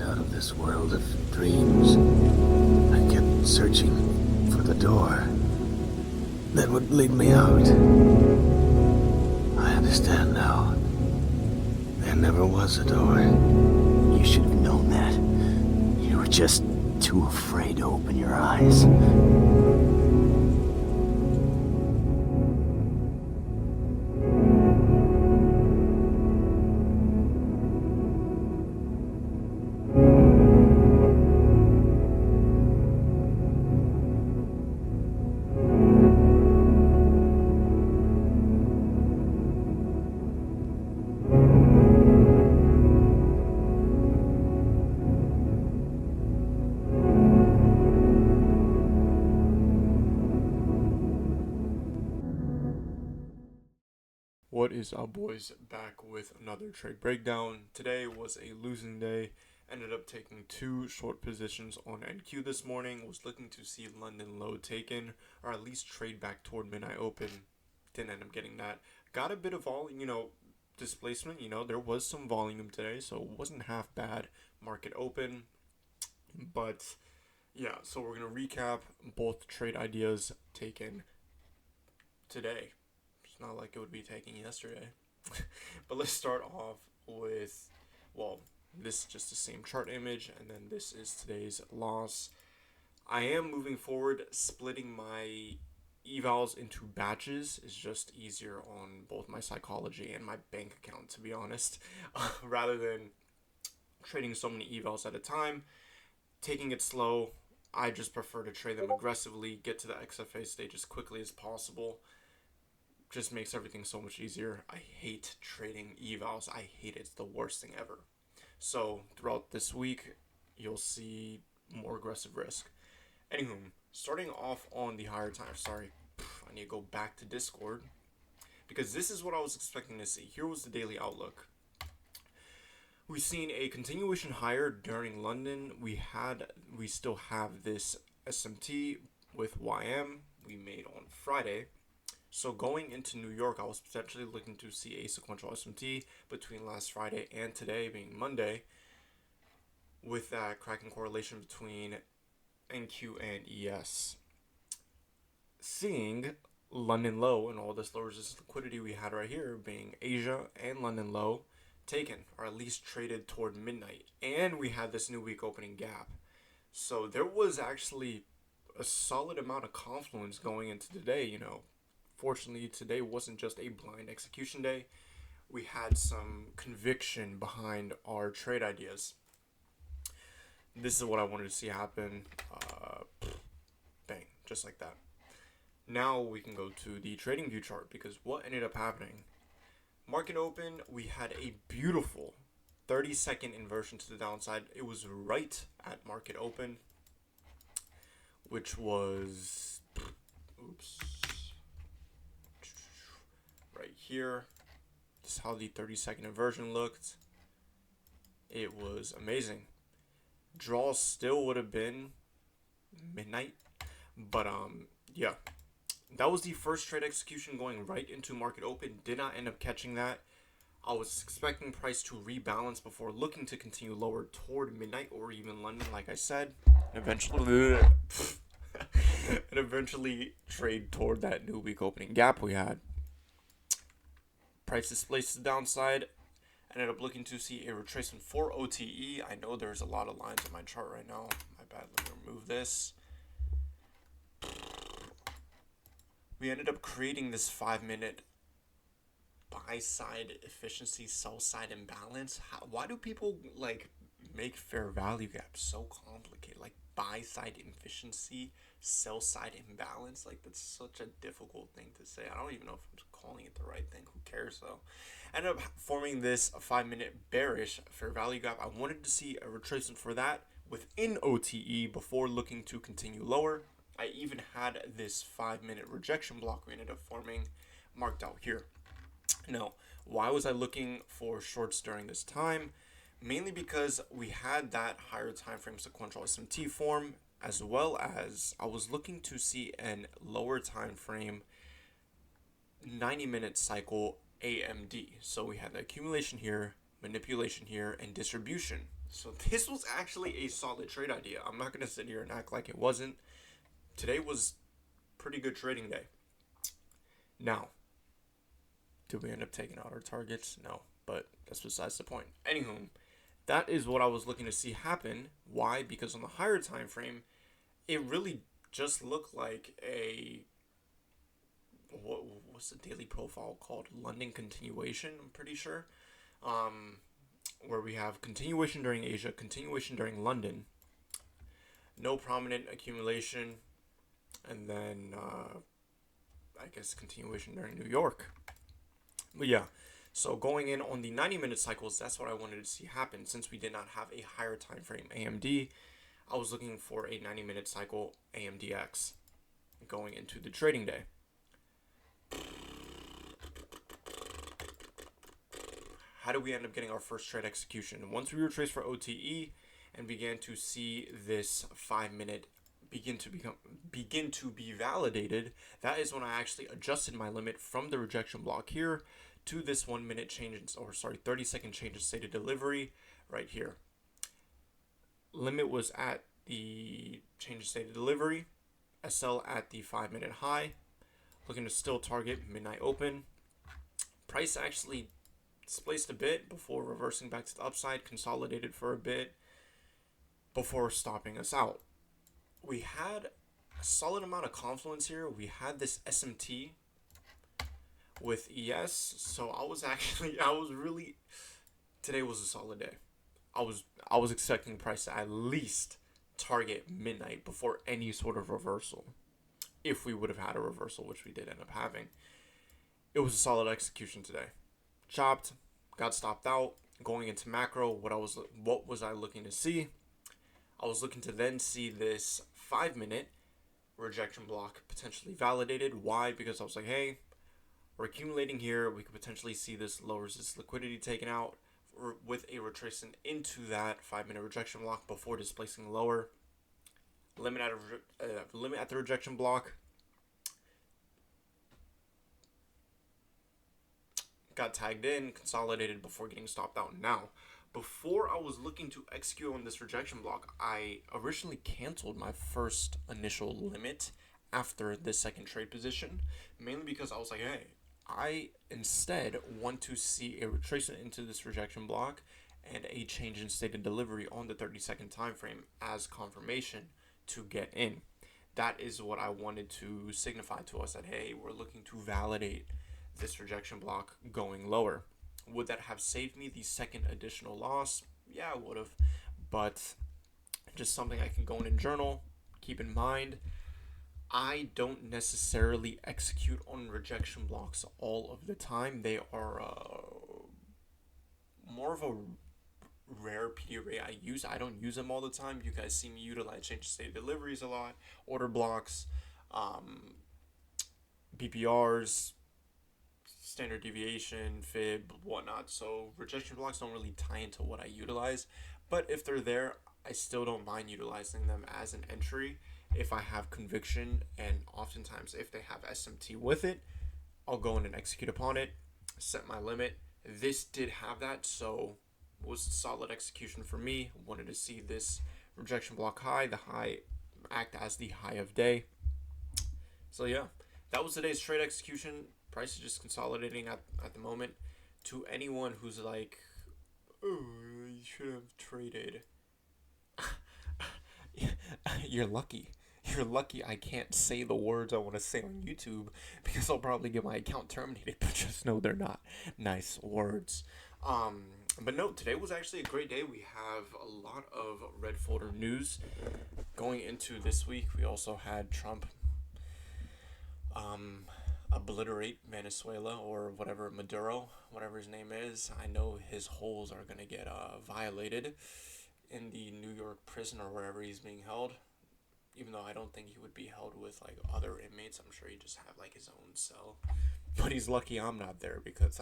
out of this world of dreams. I kept searching for the door that would lead me out. I understand now. There never was a door. You should have known that. You were just too afraid to open your eyes. What is up, boys? Back with another trade breakdown. Today was a losing day. Ended up taking two short positions on NQ this morning. Was looking to see London low taken, or at least trade back toward midnight open. Didn't end up getting that. Got a bit of volume, displacement. There was some volume today, so it wasn't half bad. Market open. But yeah, so we're going to recap both trade ideas taken today. It's not like it would be taken yesterday. But let's start off with, this is just the same chart image, and then this is today's loss. I am moving forward, splitting my evals into batches is just easier on both my psychology and my bank account, to be honest. Rather than trading so many evals at a time, taking it slow, I just prefer to trade them aggressively, get to the XFA stage as quickly as possible. Just makes everything so much easier. I hate trading evals. I hate it. It's the worst thing ever. So throughout this week, you'll see more aggressive risk. Anywho, starting off on the higher time. Sorry, I need to go back to Discord because this is what I was expecting to see. Here was the daily outlook. We've seen a continuation higher during London. We still have this SMT with YM we made on Friday. So going into New York, I was potentially looking to see a sequential SMT between last Friday and today, being Monday, with that cracking correlation between NQ and ES. Seeing London low and all this low resistance liquidity we had right here, being Asia and London low, taken, or at least traded toward midnight. And we had this new week opening gap. So there was actually a solid amount of confluence going into today, Fortunately, today wasn't just a blind execution day. We had some conviction behind our trade ideas. This is what I wanted to see happen. Bang, just like that. Now we can go to the trading view chart, because what ended up happening? Market open, we had a beautiful 30-second inversion to the downside. It was right at market open, which was... right here. This is how the 30-second inversion looked. It was amazing. Draw still would have been midnight, but yeah, that was the first trade execution going right into market open. Did not end up catching that. I was expecting price to rebalance before looking to continue lower toward midnight or even London, like I said, and eventually trade toward that new week opening gap we had. Price displaced to the downside. Ended up looking to see a retracement for OTE. I know there's a lot of lines in my chart right now. My bad. Let me remove this. We ended up creating this 5-minute buy side efficiency, sell side imbalance. Why do people make fair value gaps so complicated? Like buy side efficiency, sell side imbalance. That's such a difficult thing to say. I don't even know if I'm calling it the right thing. Who cares though? Ended up forming this 5-minute bearish fair value gap. I wanted to see a retracement for that within OTE before looking to continue lower. I even had this 5-minute rejection block we ended up forming marked out here. Now, why was I looking for shorts during this time? Mainly because we had that higher time frame sequential SMT form, as well as I was looking to see an lower time frame 90-minute cycle AMD. So we had the accumulation here, manipulation here, and distribution. So this was actually a solid trade idea. I'm not going to sit here and act like it wasn't. Today was pretty good trading day. Now, did we end up taking out our targets? No, but that's besides the point. Anywho, that is what I was looking to see happen. Why? Because on the higher time frame, it really just looked like a what's the daily profile called? London continuation, I'm pretty sure. Where we have continuation during Asia, continuation during London, no prominent accumulation, and then I guess continuation during New York. But yeah, so going in on the 90-minute cycles, that's what I wanted to see happen. Since we did not have a higher time frame AMD, I was looking for a 90-minute cycle AMDX going into the trading day. How did we end up getting our first trade execution? Once we retraced for OTE and began to see this 5-minute begin to be validated, that is when I actually adjusted my limit from the rejection block here to this 1 minute change, 30-second change in state of delivery right here. Limit was at the change in state of delivery, SL at the 5-minute high, looking to still target midnight open. Price actually displaced a bit before reversing back to the upside, consolidated for a bit before stopping us out. We had a solid amount of confluence here. We had this SMT with ES, so today was a solid day. I was expecting price to at least target midnight before any sort of reversal, if we would have had a reversal, which we did end up having. It was a solid execution today. Chopped, got stopped out. Going into macro, what was I looking to see? I was looking to then see this 5-minute rejection block potentially validated. Why? Because I was like, hey, we're accumulating here. We could potentially see this low resistance liquidity taken out with a retracement into that 5-minute rejection block before displacing lower. Limit at the rejection block. Got tagged in, consolidated before getting stopped out. Now, before I was looking to execute on this rejection block, I originally canceled my first initial limit after this second trade position, mainly because I was like, hey, I instead want to see a retracement into this rejection block and a change in state of delivery on the 30-second time frame as confirmation to get in. That is what I wanted to signify to us, that hey, we're looking to validate this rejection block going lower. Would that have saved me the second additional loss? Yeah, I would have. But just something I can go in and journal, keep in mind. I don't necessarily execute on rejection blocks all of the time. They are more of a rare PD array I use. I don't use them all the time. You guys see me utilize change state deliveries a lot, order blocks, BPRs, standard deviation, fib, whatnot. So rejection blocks don't really tie into what I utilize, but if they're there, I still don't mind utilizing them as an entry if I have conviction, and oftentimes if they have SMT with it, I'll go in and execute upon it, set my limit. This did have that, so it was solid execution for me. Wanted to see this rejection block high, the high act as the high of day. So yeah, that was today's trade execution. Price is just consolidating at the moment. To anyone who's like, oh, you should have traded. You're lucky. You're lucky I can't say the words I want to say on YouTube, because I'll probably get my account terminated, but just know they're not nice words. But no, today was actually a great day. We have a lot of red folder news going into this week. We also had Trump obliterate Venezuela, or whatever, Maduro, whatever his name is. I know his holes are going to get violated in the New York prison or wherever he's being held. Even though I don't think he would be held with like other inmates. I'm sure he just have like his own cell. But he's lucky I'm not there, because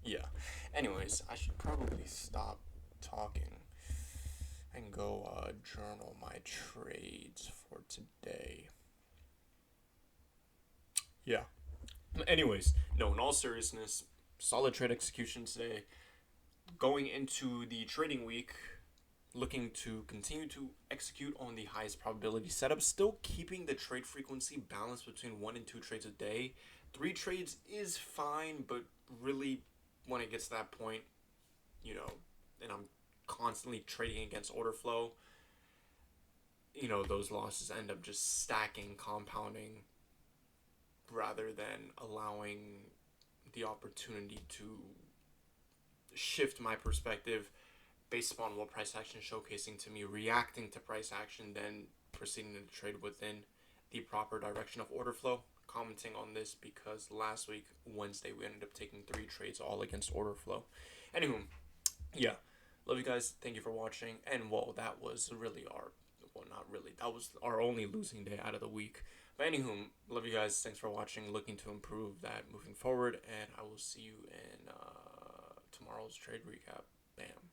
yeah. Anyways, I should probably stop talking and go journal my trades for today. Yeah. Anyways, no, in all seriousness, solid trade execution today. going into the trading week, looking to continue to execute on the highest probability setup, still keeping the trade frequency balanced between 1 and 2 trades a day. 3 trades is fine, but really when it gets to that point, and I'm constantly trading against order flow, those losses end up just stacking, compounding, rather than allowing the opportunity to shift my perspective based upon what price action is showcasing to me, reacting to price action, then proceeding to trade within the proper direction of order flow. Commenting on this because last week, Wednesday, we ended up taking 3 trades all against order flow. Anywho, yeah. Love you guys. Thank you for watching. And that was really not really. That was our only losing day out of the week. But anywho, love you guys. Thanks for watching. Looking to improve that moving forward. And I will see you in tomorrow's trade recap. Bam.